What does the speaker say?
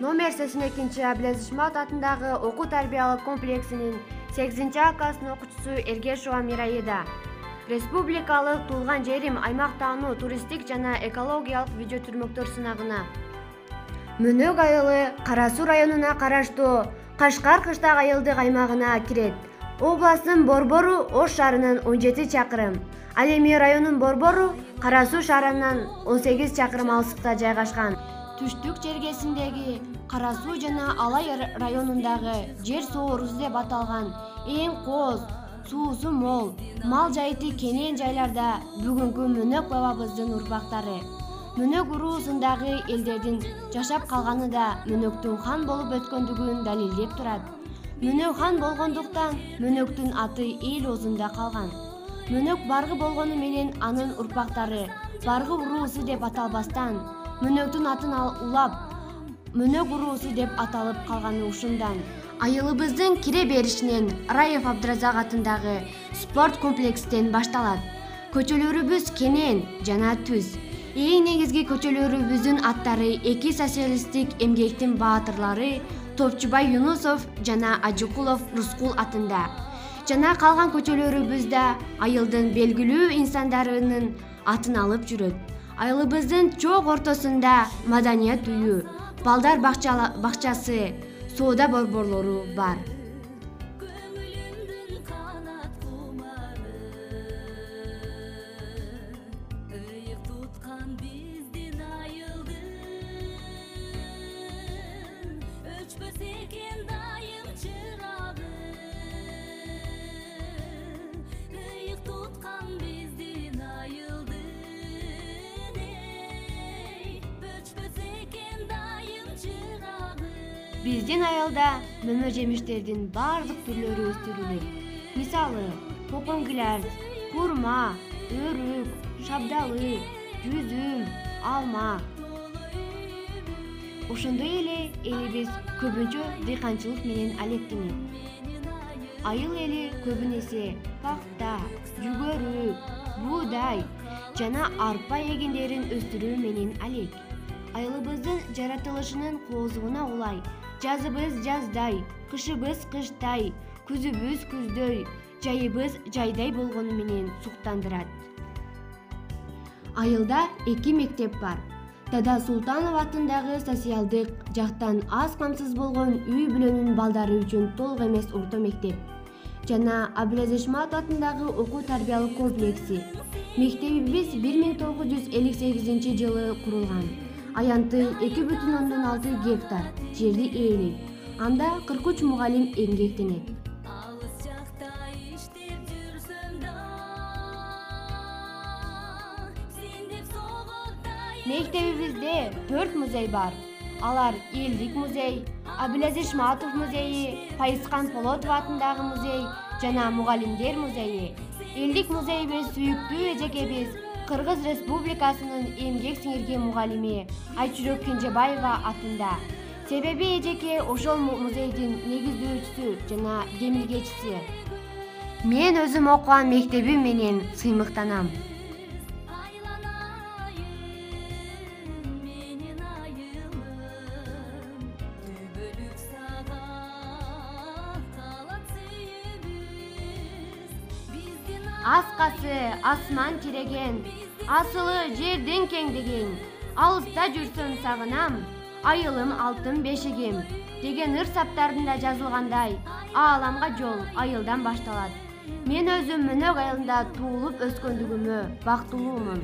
Номер 82 Абилазиз Ишмаат атындагы окуу тарбиялык комплексинин 8 класстын окуучусу Эргешова Мираида. Республикалык туулган жерим аймак таануу туристтик жана экологиялык видео түрмөктөр сынагына. Мөнөк айылы Кара Суу районуна караштуу Кашкар кыштак айылдык аймагына кирет. Областын Борбору Ош шаарынан 17 чакырым, ал эми районун Борбору Кара Суу шаарынан 18 чакырым алыстыкта жайгашкан. Түштүк жергесиндеги Кара Суу жана Алай районундагы жер соорусу деп аталган эң кооз, суусу мол, мал жайыты кенен жайларда бүгүнкү Мөнөк бабабыздын урпактары. Мөнөк уруусундагы элдердин жашап калганы да Мөнөктүн хан болуп өткөндүгүн далилдеп турат. Мөнөк хан болгондуктан Мөнөктүн аты эл оозунда калган. Мөнөк баргы болгону менен анын урпактары баргы уруусу деп аталбастан Мөнөктүн атын улап Мөнөк уруусу деп аталып калганы ушундан. Айылыбыздын кире беришинен Раев Абдыразак атындагы спорт комплекстен башталат. Көчөлөрүбүз кенен жана түз. Эң негизги көчөлөрүбүздүн аттары эки социалисттик эмгектин баатырлары Топчубай Юнусов жана Ажыкулов Рускул атында. Жана калган көчөлөрүбүздө айылдын белгилүү инсандарынын атын алып жүрөт. Айылыбыздын чоң ортосунда маданият үйү, балдар бакчасы, соода борборлору бар. Биздин айылда мөмө жемиштердин бардык түрлөрү өстүрүлөт. Мисалы, коконгүлөр, курма, өрүк, шабдалы, жүзүм, алма. Ошондой эле элибиз көбүнчө дыйканчылык менен алектенет. Айыл эли көбүн эсе пахта, жүгөрү, буудай жана арпа эгиндерин өстүрүү менен алек. Айылыбыздын жаратылышынын коозугуна улай жазыбыз жаздай, кышыбыз кыштай, күзүбүз күздөй, жайыбыз жайдай болгону менен суктандырат. Айылда 2 мектеп бар. Дада Султанов атындагы социалдык жактан аз камсыз болгон үй бүлөнүн балдары үчүн толук эмес орто мектеп жана Абилазиз Ишмаат атындагы окуу тарбиялык комплекси. Мектебибиз 1958 жылы курулган. Аянты 2,6 гектар жерди ээлейт. Анда 43 мугалим эмгектенет. Мектебибизде 4 музей бар. Алар Элдик музей, Абилазиз Ишмаатов музейи, Пайыскан Полотов атындагы музей жана Мугалимдер музейи. Элдик музейибиз сүйүктүү эжекебиз Кыргыз Республикасынын эмгек сиңирген мугалими Айчүрөк Кенжебаева атында. Себеби эжеке ошол музейдин негиздөөчүсү жана демилгечиси. Мен өзүм окуган мектебим менен сыймыктанам. Аскасы асман тиреген, асылы жердин кеңдеген, алыста жүрсөм сагынам, айылым алтын бешигим деген ыр саптарында жазылгандай, ааламга жол айылдан башталат. Мен өзүм Мөнөк айылында туулуп өскөндүгүмө бактылуумун.